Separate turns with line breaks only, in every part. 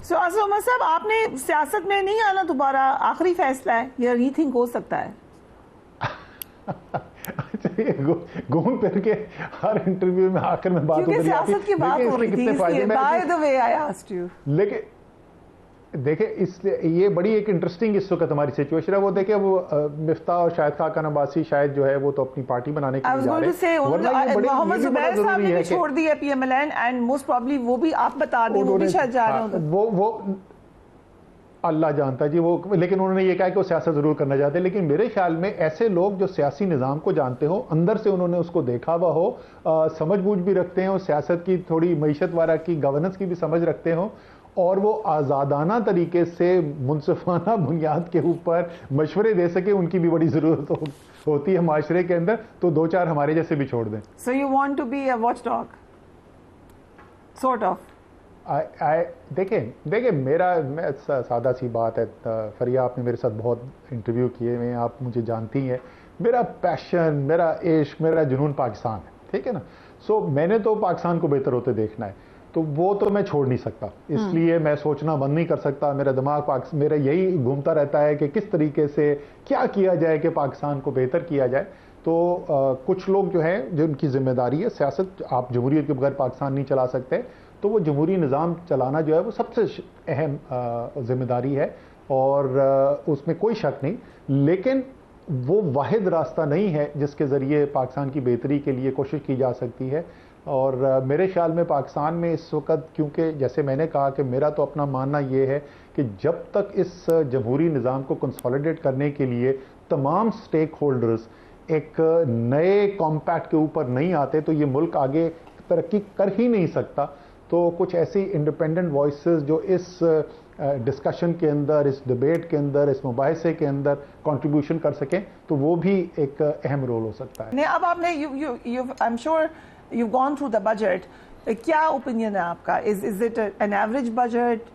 सो उमर साहब, आपने सियासत में नहीं आना दोबारा, आखिरी फैसला है या रीथिंक हो सकता है?
घूम फिर के हर इंटरव्यू में आखिर में बात
क्योंकि सियासत की बात हो रही थी, इसलिए by the way I asked you.
लेकिन देखिए, इसलिए ये बड़ी एक इंटरेस्टिंग इस वक्त हमारी सिचुएशन है। वो देखिए, वो मिफ्ता और शाहिद खान अब्बासी शायद जो है वो तो अपनी पार्टी बनाने के लिए जा रहे हैं।
मोहम्मद जुबैर साहब ने भी छोड़ दी है पीएमएलएन, एंड मोस्ट प्रॉब्ली वो भी, आप बता दें, वो भी शायद जा रहे होंगे।
वो अल्लाह जानता जी, वो, लेकिन उन्होंने ये कहा कि वो सियासत जरूर करना चाहते हैं। लेकिन मेरे ख्याल में ऐसे लोग जो सियासी निज़ाम को जानते हो, अंदर से उन्होंने उसको देखा हुआ हो, समझ बूझ भी रखते हो, सियासत की थोड़ी मईशत वाला की, गवर्नेंस की भी समझ रखते हो, और वो आज़ादाना तरीके से मुनसिफाना बुनियाद के ऊपर मशवरे दे सके, उनकी भी बड़ी ज़रूरत होती है माशरे के अंदर। तो दो चार हमारे जैसे भी छोड़ दें।
So you want to be a watchdog sort of?
देखिए मैं सादा सी बात है, फरिया, आपने मेरे साथ बहुत इंटरव्यू किए हुए हैं, आप मुझे जानती हैं। मेरा पैशन, मेरा इश्क, मेरा जुनून पाकिस्तान है, ठीक है ना। सो मैंने तो पाकिस्तान को बेहतर होते देखना है, तो वो तो मैं छोड़ नहीं सकता, इसलिए मैं सोचना बंद नहीं कर सकता। मेरा दिमाग मेरा यही घूमता रहता है कि किस तरीके से क्या किया जाए कि पाकिस्तान को बेहतर किया जाए। तो कुछ लोग जो हैं, जो उनकी जिम्मेदारी है, सियासत, आप जमहूरियत के बगैर पाकिस्तान नहीं चला सकते, तो वो जमहूरी निज़ाम चलाना जो है वो सबसे अहम जिम्मेदारी है, और उसमें कोई शक नहीं। लेकिन वो वाहिद रास्ता नहीं है जिसके ज़रिए पाकिस्तान की बेहतरी के लिए कोशिश की जा सकती है। और मेरे ख्याल में पाकिस्तान में इस वक्त, क्योंकि जैसे मैंने कहा कि मेरा तो अपना मानना ये है कि जब तक इस जमहूरी निज़ाम को कंसोलिडेट करने के लिए तमाम स्टेक होल्डर्स एक नए कॉम्पैक्ट के ऊपर नहीं आते, तो ये मुल्क आगे तरक्की कर ही नहीं सकता। तो कुछ ऐसी इंडिपेंडेंट वॉइसेस जो इस डिस्कशन के अंदर, इस डिबेट के अंदर, इस मुबाहिसे के अंदर कंट्रीब्यूशन कर सकें, तो वो भी एक अहम रोल हो सकता है।
अब आपने I am sure you've gone through the budget. क्या ओपिनियन है आपका? Is it an average budget?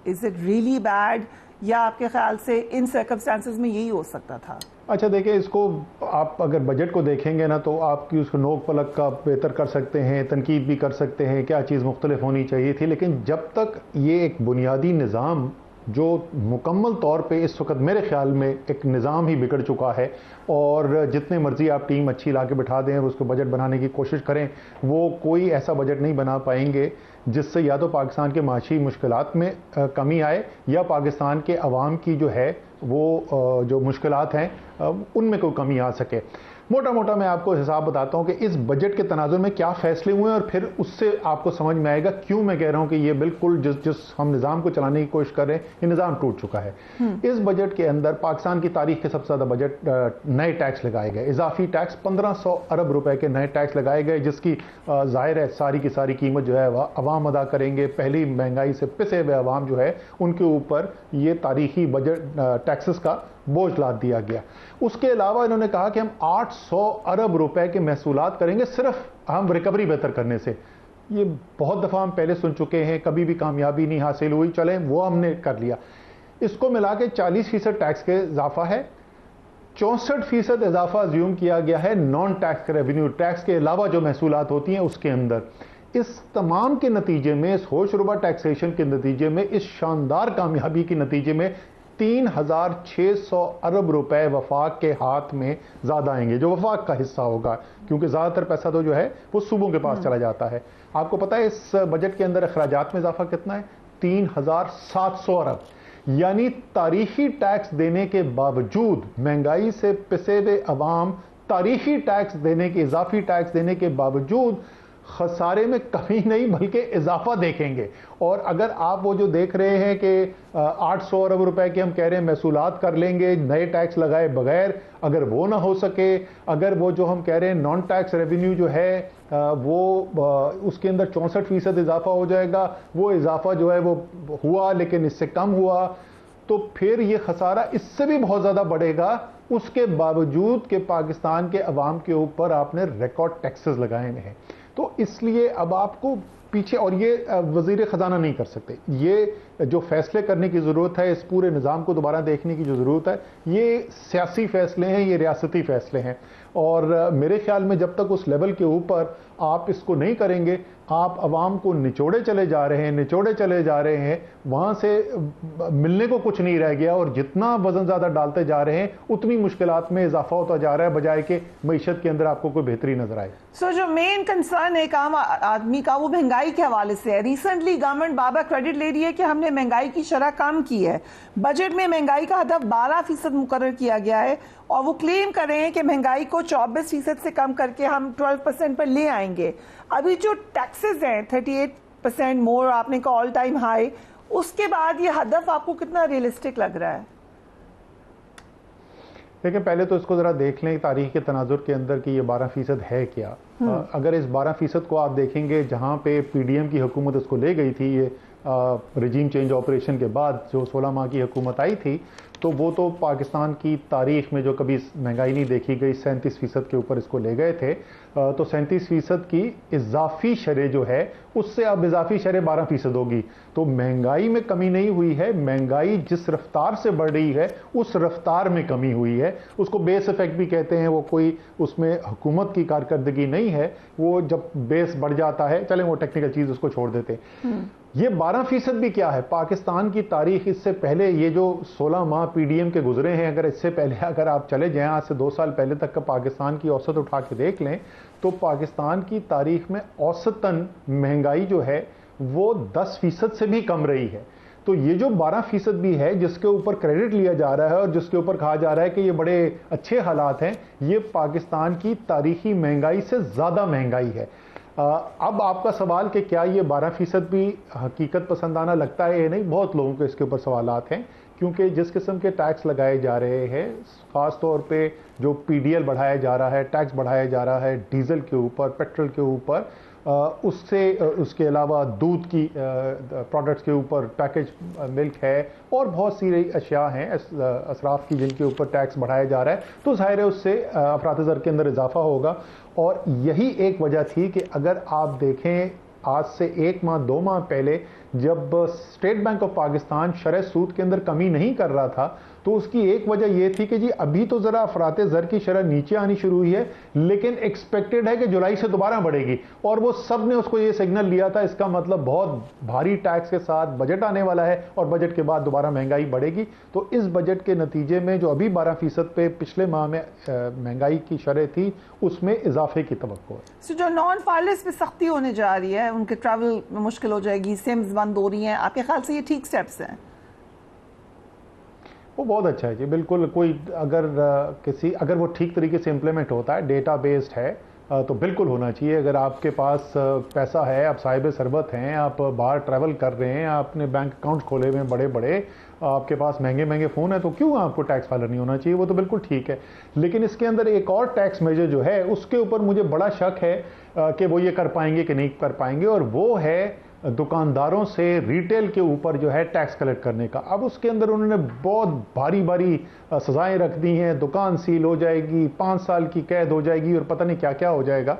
Is it really bad? या आपके ख्याल से इन सर्कमस्टांसेस में यही हो सकता था?
अच्छा, देखिए, इसको आप अगर बजट को देखेंगे ना, तो आपकी उसको नोक पलक का बेहतर कर सकते हैं, तनकीद भी कर सकते हैं, क्या चीज़ मुख्तलिफ होनी चाहिए थी। लेकिन जब तक ये एक बुनियादी निज़ाम जो मुकम्मल तौर पे इस वक्त मेरे ख्याल में एक निज़ाम ही बिगड़ चुका है, और जितने मर्जी आप टीम अच्छी ला के बिठा दें और उसको बजट बनाने की कोशिश करें, वो कोई ऐसा बजट नहीं बना पाएंगे जिससे या तो पाकिस्तान के माशी मुश्किलात में कमी आए, या पाकिस्तान के अवाम की जो है वो जो मुश्किलात हैं उनमें कोई कमी आ सके। मोटा मोटा मैं आपको हिसाब बताता हूं कि इस बजट के तनाजुर में क्या फैसले हुए हैं, और फिर उससे आपको समझ में आएगा क्यों मैं कह रहा हूं कि ये बिल्कुल जिस हम निज़ाम को चलाने की कोशिश कर रहे हैं, ये निज़ाम टूट चुका है। इस बजट के अंदर पाकिस्तान की तारीख के सबसे ज़्यादा बजट नए टैक्स लगाए गए, इजाफी टैक्स 1500 अरब रुपए के नए टैक्स लगाए गए, जिसकी जाहिर है सारी की सारी कीमत जो है वह अवाम अदा करेंगे। पहली महंगाई से पिसे हुए अवाम जो है उनके ऊपर ये तारीखी बजट टैक्सेस का बोझ लाद दिया गया। उसके अलावा इन्होंने कहा कि हम 800 अरब रुपए के महसूलात करेंगे सिर्फ हम रिकवरी बेहतर करने से। ये बहुत दफ़ा हम पहले सुन चुके हैं, कभी भी कामयाबी नहीं हासिल हुई, चले वो हमने कर लिया। इसको मिला के 40% टैक्स के इजाफा है, 64% इजाफा अज्यूम किया गया है नॉन टैक्स रेवेन्यू, टैक्स के अलावा जो महसूलात होती हैं उसके अंदर। इस तमाम के नतीजे में, इस होशरुबा टैक्सेशन के नतीजे में, इस शानदार कामयाबी के नतीजे में 3600 अरब रुपए वफाक के हाथ में ज्यादा आएंगे, जो वफाक का हिस्सा होगा, क्योंकि ज्यादातर पैसा तो जो है वो सूबों के पास चला जाता है। आपको पता है इस बजट के अंदर अखराजात में इजाफा कितना है? 3700 अरब। यानी तारीखी टैक्स देने के बावजूद, महंगाई से पिसे हुए अवाम तारीखी टैक्स देने के, इजाफी टैक्स देने के बावजूद खसारे में कमी नहीं बल्कि इजाफा देखेंगे। और अगर आप वो जो देख रहे हैं कि 800 अरब रुपए के हम कह रहे हैं महसूलात कर लेंगे नए टैक्स लगाए बगैर, अगर वो ना हो सके, अगर वो जो हम कह रहे हैं नॉन टैक्स रेवेन्यू जो है वो उसके अंदर 64% इजाफा हो जाएगा, वो इजाफा जो है वो हुआ लेकिन इससे कम हुआ, तो फिर ये खसारा इससे भी बहुत ज्यादा बढ़ेगा। उसके बावजूद कि पाकिस्तान के अवाम के ऊपर आपने रिकॉर्ड टैक्सेस लगाए हुए हैं। तो इसलिए अब आपको पीछे, और ये वजीर खजाना नहीं कर सकते, ये जो फैसले करने की ज़रूरत है, इस पूरे निज़ाम को दोबारा देखने की जो ज़रूरत है, ये सियासी फैसले हैं, ये रियासती फैसले हैं। और मेरे ख्याल में जब तक उस लेवल के ऊपर आप इसको नहीं करेंगे, आप अवाम को निचोड़े चले जा रहे हैं, निचोड़े चले जा रहे हैं, वहाँ से मिलने को कुछ नहीं रह गया, और जितना वज़न ज़्यादा डालते जा रहे हैं उतनी मुश्किलात में इजाफा होता जा रहा है, बजाय कि मईशत के अंदर आपको कोई बेहतरी नजर आए।
सो जो मेन कंसर्न है आम आदमी का वो महंगाई के हवाले से है। रिसेंटली गवर्नमेंट बाबा क्रेडिट ले रही है कि हमने महंगाई की शरह कम की है। बजट में महंगाई का हदफ 12% मुकर्रर किया गया है, और वो क्लेम कर रहे हैं कि महंगाई को 24% से कम करके हम 12% पर ले आएंगे। अभी जो टैक्सेस हैं 38% मोर, आपने कहा ऑल टाइम हाई, उसके बाद ये हदफ आपको कितना रियलिस्टिक लग रहा है?
देखिए, पहले तो इसको ज़रा देख लें तारीख के तनाजुर के अंदर कि ये 12% है क्या। अगर इस 12% को आप देखेंगे, जहाँ पे पीडीएम की हुकूमत इसको ले गई थी, ये रजीम चेंज ऑपरेशन के बाद जो 16 माह की हुकूमत आई थी, तो वो तो पाकिस्तान की तारीख में जो कभी महंगाई नहीं देखी गई 37% के ऊपर इसको ले गए थे। तो 37% की इजाफी शरह जो है, उससे अब इजाफी शरह 12% होगी। तो महंगाई में कमी नहीं हुई है, महंगाई जिस रफ्तार से बढ़ रही है उस रफ्तार में कमी हुई है। उसको बेस इफेक्ट भी कहते हैं, वो कोई उसमें हुकूमत की कारकर्दगी नहीं है। वो जब बेस बढ़ जाता है, चलें वो टेक्निकल चीज़ उसको छोड़ देते हैं। ये 12% भी क्या है, पाकिस्तान की तारीख इससे पहले ये जो 16 माह पीडीएम के गुजरे हैं, अगर इससे पहले अगर आप चले जाएं, आज से 2 साल पहले तक का पाकिस्तान की औसत उठा के देख लें, तो पाकिस्तान की तारीख में औसतन महंगाई जो है वो 10% से भी कम रही है। तो ये जो 12% भी है, जिसके ऊपर क्रेडिट लिया जा रहा है और जिसके ऊपर कहा जा रहा है कि ये बड़े अच्छे हालात हैं, ये पाकिस्तान की तारीखी महंगाई से ज़्यादा महंगाई है। अब आपका सवाल कि क्या ये 12% भी हकीकत पसंदाना लगता है या नहीं, बहुत लोगों के इसके ऊपर सवालात हैं, क्योंकि जिस किस्म के टैक्स लगाए जा रहे हैं, ख़ास तौर पे जो पीडीएल बढ़ाया जा रहा है, टैक्स बढ़ाया जा रहा है डीजल के ऊपर, पेट्रोल के ऊपर, उससे उसके अलावा दूध की प्रोडक्ट्स के ऊपर, पैकेज मिल्क है और बहुत सी अशिया हैं असराफ की जिनके ऊपर टैक्स बढ़ाया जा रहा है, तो ज़ाहिर है उससे अफरात-ए-ज़र के अंदर इजाफा होगा। और यही एक वजह थी कि अगर आप देखें आज से 1 माह 2 माह पहले जब स्टेट बैंक ऑफ पाकिस्तान शरह सूद के अंदर कमी नहीं कर रहा था, तो उसकी एक वजह यह थी कि जी अभी तो ज़रा अफरात-ए-ज़र की शरह नीचे आनी शुरू हुई है, लेकिन एक्सपेक्टेड है कि जुलाई से दोबारा बढ़ेगी, और वो सब ने उसको ये सिग्नल लिया था। इसका मतलब बहुत भारी टैक्स के साथ बजट आने वाला है और बजट के बाद दोबारा महंगाई बढ़ेगी। तो इस बजट के नतीजे में जो अभी 12% पे पिछले माह में महंगाई की शरह थी, उसमें इजाफे की तवक्को है।
जो नॉन फाइलर्स पे सख्ती होने जा रही है, उनके ट्रैवल में मुश्किल हो जाएगी, सिम्स बंद हो रही हैं, आपके ख्याल से ये ठीक स्टेप्स हैं?
वो बहुत अच्छा है जी, बिल्कुल। कोई अगर वो ठीक तरीके से इम्प्लीमेंट होता है, डेटा बेस्ड है, तो बिल्कुल होना चाहिए। अगर आपके पास पैसा है, आप साहिब सरबत हैं, आप बाहर ट्रैवल कर रहे हैं, आपने बैंक अकाउंट खोले हुए हैं बड़े बड़े, आपके पास महंगे महंगे फ़ोन है, तो क्यों आपको टैक्स फाइलर नहीं होना चाहिए? वो तो बिल्कुल ठीक है। लेकिन इसके अंदर एक और टैक्स मेजर जो है, उसके ऊपर मुझे बड़ा शक है कि वो ये कर पाएंगे कि नहीं कर पाएंगे, और वो है दुकानदारों से रिटेल के ऊपर जो है टैक्स कलेक्ट करने का। अब उसके अंदर उन्होंने बहुत भारी भारी सजाएं रख दी हैं, दुकान सील हो जाएगी, 5 साल की कैद हो जाएगी और पता नहीं क्या क्या हो जाएगा।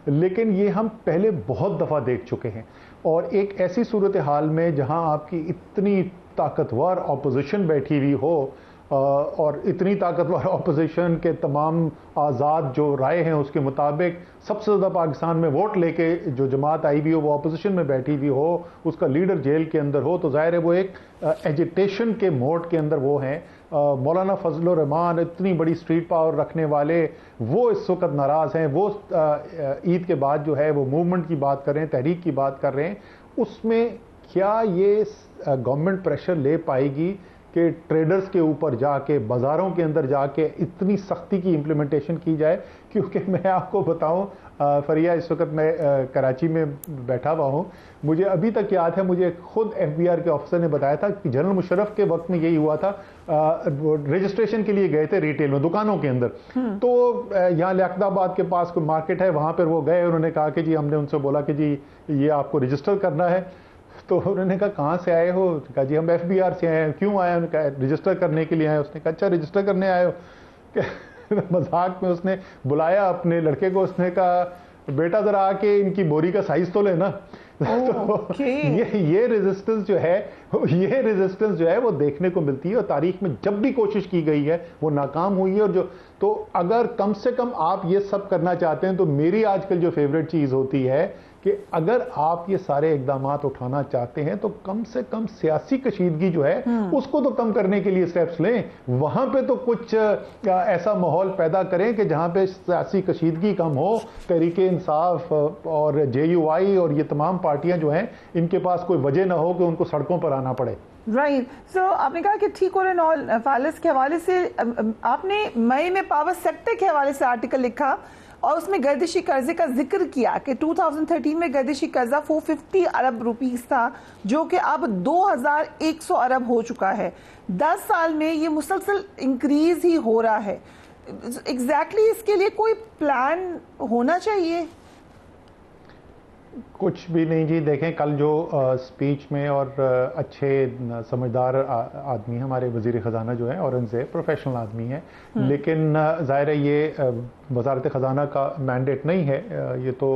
लेकिन ये हम पहले बहुत दफ़ा देख चुके हैं, और एक ऐसी सूरत हाल में जहां आपकी इतनी ताकतवर ऑपोजिशन बैठी हुई हो, और इतनी ताकतवर ऑपोजिशन के तमाम आज़ाद जो राय हैं उसके मुताबिक सबसे ज़्यादा पाकिस्तान में वोट लेके जो जमात आई भी हो, वो ऑपोजिशन में बैठी भी हो, उसका लीडर जेल के अंदर हो, तो ज़ाहिर है वो एक एजिटेशन के मोड के अंदर वो हैं। मौलाना फजल रहमान इतनी बड़ी स्ट्रीट पावर रखने वाले, वो इस वक्त नाराज़ हैं। वो ईद के बाद जो है वो मूवमेंट की बात कर रहे हैं, तहरीक की बात कर रहे हैं। उसमें क्या ये गवर्नमेंट प्रेशर ले पाएगी कि ट्रेडर्स के ऊपर जाके, बाज़ारों के अंदर जाके इतनी सख्ती की इम्प्लीमेंटेशन की जाए? क्योंकि मैं आपको बताऊं फरिया, इस वक्त मैं कराची में बैठा हुआ हूं, मुझे अभी तक याद है, मुझे खुद एफबीआर के ऑफिसर ने बताया था कि जनरल मुशर्रफ के वक्त में यही हुआ था। रजिस्ट्रेशन के लिए गए थे रिटेल में, दुकानों के अंदर, तो यहाँ लियाकताबाद के पास कोई मार्केट है, वहां पर वो गए, उन्होंने कहा कि जी हमने उनसे बोला कि जी ये आपको रजिस्टर करना है। तो उन्होंने कहा कहाँ से आए हो? कहा जी हम एफबीआर से आए हैं। क्यों आए? उन्होंने कहा रजिस्टर करने के लिए आए। उसने कहा अच्छा रजिस्टर करने आए हो? मजाक में उसने बुलाया अपने लड़के को, उसने कहा बेटा ज़रा आके इनकी बोरी का साइज़ तो लेना। तो ये रेजिस्टेंस जो है वो देखने को मिलती है, और तारीख में जब भी कोशिश की गई है वो नाकाम हुई है। और जो तो अगर कम से कम आप ये सब करना चाहते हैं, तो मेरी आजकल जो फेवरेट चीज होती है कि अगर आप ये सारे इकदाम उठाना चाहते हैं तो कम से कम सियासी कशीदगी जो है उसको तो कम करने के लिए स्टेप्स लें। वहां पे तो कुछ ऐसा माहौल पैदा करें कि जहां पे सियासी कशीदगी कम हो, तहरीक इंसाफ और JUI और ये तमाम पार्टियां जो हैं इनके पास कोई वजह ना हो कि उनको सड़कों पर आना पड़े।
राइट, सो आपने कहा कि ठीक और ऑल फालिस के हवाले से आपने मई में पावर सेक्टर के हवाले से आर्टिकल लिखा और उसमें गर्दिशी कर्जे का जिक्र किया कि 2013 में गर्दिशी कर्जा 450 अरब रुपीस था, जो कि अब 2100 अरब हो चुका है। 10 साल में ये मुसलसल इंक्रीज ही हो रहा है। एग्जैक्टली इसके लिए कोई प्लान होना चाहिए?
कुछ भी नहीं जी। देखें, कल जो स्पीच में और अच्छे समझदार आदमी हमारे वजीर ख़जाना जो है औरंगज़ेब प्रोफेशनल आदमी है, लेकिन ज़ाहिर है ये वजारत ख़जाना का मैंडेट नहीं है, ये तो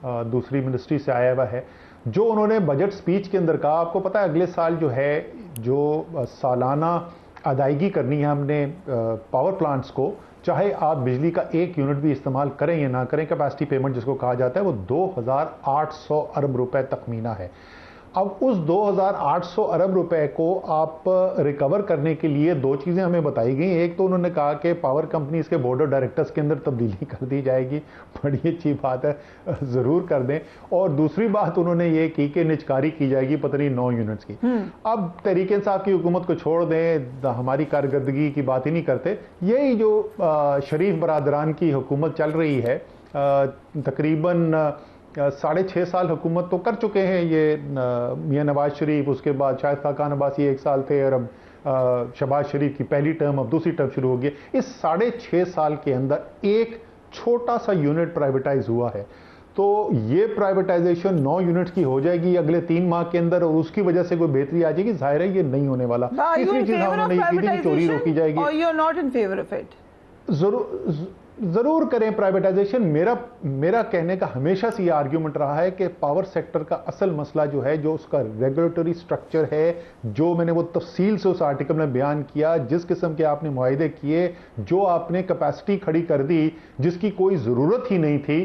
दूसरी मिनिस्ट्री से आया हुआ है। जो उन्होंने बजट स्पीच के अंदर कहा, आपको पता है अगले साल जो है जो सालाना अदायगी करनी है हमने पावर प्लांट्स को, चाहे आप बिजली का 1 यूनिट भी इस्तेमाल करें या ना करें, कैपेसिटी पेमेंट जिसको कहा जाता है, वो 2800 अरब रुपए तखमीना है। अब उस 2800 अरब रुपए को आप रिकवर करने के लिए दो चीज़ें हमें बताई गई। एक तो उन्होंने कहा कि पावर कंपनीज के बोर्ड ऑफ डायरेक्टर्स के अंदर तब्दीली कर दी जाएगी, बड़ी अच्छी बात है, ज़रूर कर दें। और दूसरी बात उन्होंने ये की कि निचकारी की जाएगी पता नहीं 9 यूनिट्स की। अब तहरीक इंसाफ की हुकूमत को छोड़ दें, हमारी कारकर्दगी की बात ही नहीं करते। यही जो शरीफ बरादरान की हुकूमत चल रही है, तकरीबन 6.5 साल हुकूमत तो कर चुके हैं ये मियां नवाज शरीफ, उसके बाद शाहिद खाकान अब्बासी 1 साल थे, और अब शहबाज शरीफ की पहली टर्म, अब दूसरी टर्म शुरू हो गई। इस 6.5 साल के अंदर एक छोटा सा यूनिट प्राइवेटाइज हुआ है। तो ये प्राइवेटाइजेशन 9 यूनिट्स की हो जाएगी अगले 3 माह के अंदर, और उसकी वजह से कोई बेहतरी आ जाएगी, जाहिर है ये नहीं होने वाला। तीसरी चीज हमने नहीं की थी, चोरी रोकी जाएगी। जरूर करें प्राइवेटाइजेशन। मेरा कहने का हमेशा से ये आर्ग्यूमेंट रहा है कि पावर सेक्टर का असल मसला जो है, जो उसका रेगुलेटरी स्ट्रक्चर है, जो मैंने वो तफसील से उस आर्टिकल में बयान किया, जिस किस्म के आपने मुआहिदे किए, जो आपने कैपेसिटी खड़ी कर दी जिसकी कोई जरूरत ही नहीं थी,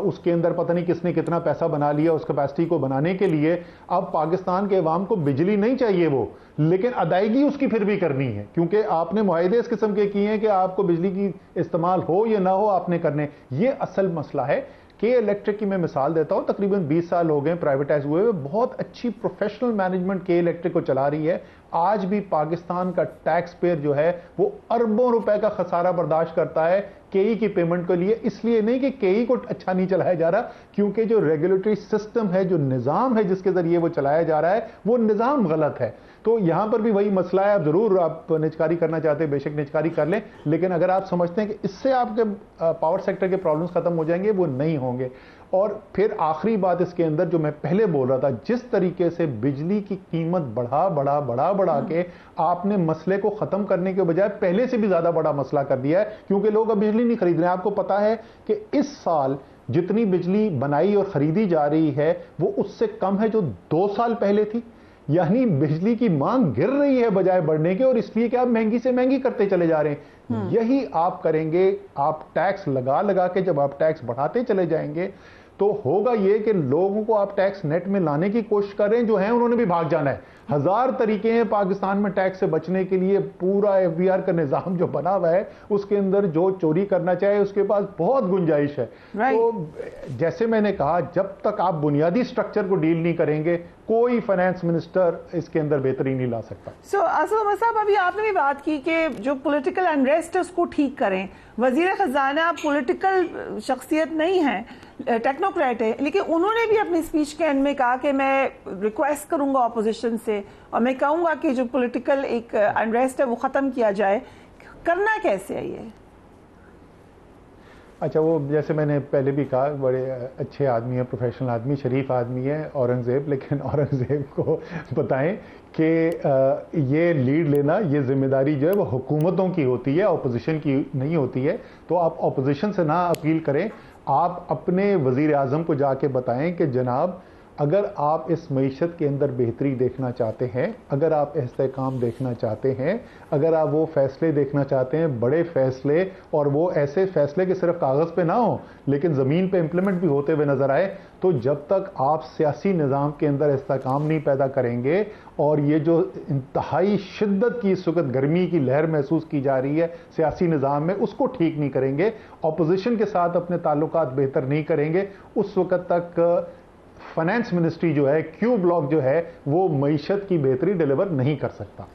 उसके अंदर पता नहीं किसने कितना पैसा बना लिया उस कैपेसिटी को बनाने के लिए। अब पाकिस्तान के अवाम को बिजली नहीं चाहिए वो, लेकिन अदायगी उसकी फिर भी करनी है, क्योंकि आपने मुआहिदे इस किस्म के किए हैं कि आपको बिजली की इस्तेमाल हो या ना हो आपने करने। ये असल मसला है। के इलेक्ट्रिक की मैं मिसाल देता हूं, तकरीबन 20 साल हो गए प्राइवेटाइज हुए, बहुत अच्छी प्रोफेशनल मैनेजमेंट के इलेक्ट्रिक को चला रही है। आज भी पाकिस्तान का टैक्स पेयर जो है वो अरबों रुपए का खसारा बर्दाश्त करता है केई की पेमेंट के लिए। इसलिए नहीं कि केई को अच्छा नहीं चलाया जा रहा, क्योंकि जो रेगुलेटरी सिस्टम है, जो निजाम है जिसके जरिए वो चलाया जा रहा है, वो निजाम गलत है। तो यहां पर भी वही मसला है। आप जरूर आप निचकारी करना चाहते हैं, बेशक निचकारी कर लें, लेकिन अगर आप समझते हैं कि इससे आपके पावर सेक्टर के प्रॉब्लम्स खत्म हो जाएंगे, वो नहीं होंगे। और फिर आखिरी बात इसके अंदर जो मैं पहले बोल रहा था, जिस तरीके से बिजली की कीमत बढ़ा के आपने मसले को खत्म करने के बजाय पहले से भी ज्यादा बड़ा मसला कर दिया है, क्योंकि लोग अब बिजली नहीं खरीद रहे हैं। आपको पता है कि इस साल जितनी बिजली बनाई और खरीदी जा रही है वो उससे कम है जो 2 साल पहले थी। यानी बिजली की मांग गिर रही है बजाय बढ़ने के, और इसलिए कि आप महंगी से महंगी करते चले जा रहे हैं। यही आप करेंगे, आप टैक्स लगा के जब आप टैक्स बढ़ाते चले जाएंगे तो होगा ये कि लोगों को आप टैक्स नेट में लाने की कोशिश कर रहे हैं, जो हैं उन्होंने भी भाग जाना है। 1000 तरीके हैं पाकिस्तान में टैक्स से बचने के लिए। पूरा FBR का निजाम जो बना हुआ है उसके अंदर जो चोरी करना चाहे उसके पास बहुत गुंजाइश है। तो जैसे मैंने कहा, जब तक आप बुनियादी स्ट्रक्चर को डील नहीं करेंगे, कोई फाइनेंस मिनिस्टर इसके अंदर बेहतरी नहीं ला सकता।
असलम साहब, अभी आपने भी बात की कि जो पॉलिटिकल अनरेस्ट है उसको ठीक करें। वजीर खजाना पॉलिटिकल शख्सियत नहीं है, टेक्नोक्रेट है, लेकिन उन्होंने भी अपनी स्पीच के एंड में कहा कि मैं रिक्वेस्ट करूंगा अपोजिशन से और मैं कहूंगा कि जो पॉलिटिकल एक अनरेस्ट है वो खत्म किया जाए। करना कैसे है ये?
अच्छा, वो जैसे मैंने पहले भी कहा, बड़े अच्छे आदमी है, प्रोफेशनल आदमी, शरीफ आदमी है औरंगज़ेब, लेकिन औरंगज़ेब को बताएं कि ये लीड लेना, ये जिम्मेदारी जो है वो हुकूमतों की होती है, अपोजिशन की नहीं होती है। तो आप अपोजिशन से ना अपील करें, आप अपने वज़ीर आज़म को जाके बताएं कि जनाब अगर आप इस मईशत के अंदर बेहतरी देखना चाहते हैं, अगर आप इस्तेहकाम देखना चाहते हैं, अगर आप वो फैसले देखना चाहते हैं, बड़े फैसले, और वो ऐसे फैसले कि सिर्फ कागज़ पे ना हो लेकिन ज़मीन पे इम्प्लीमेंट भी होते हुए नज़र आए, तो जब तक आप सियासी निज़ाम के अंदर इस्तेहकाम नहीं पैदा करेंगे और ये जो इंतहाई शिद्दत की इस वक्त गर्मी की लहर महसूस की जा रही है सियासी निज़ाम में, उसको ठीक नहीं करेंगे, अपोजिशन के साथ अपने ताल्लुकात बेहतर नहीं करेंगे, उस वक्त तक फाइनेंस मिनिस्ट्री जो है, क्यू ब्लॉक जो है, वो मईशत की बेहतरी डिलीवर नहीं कर सकता।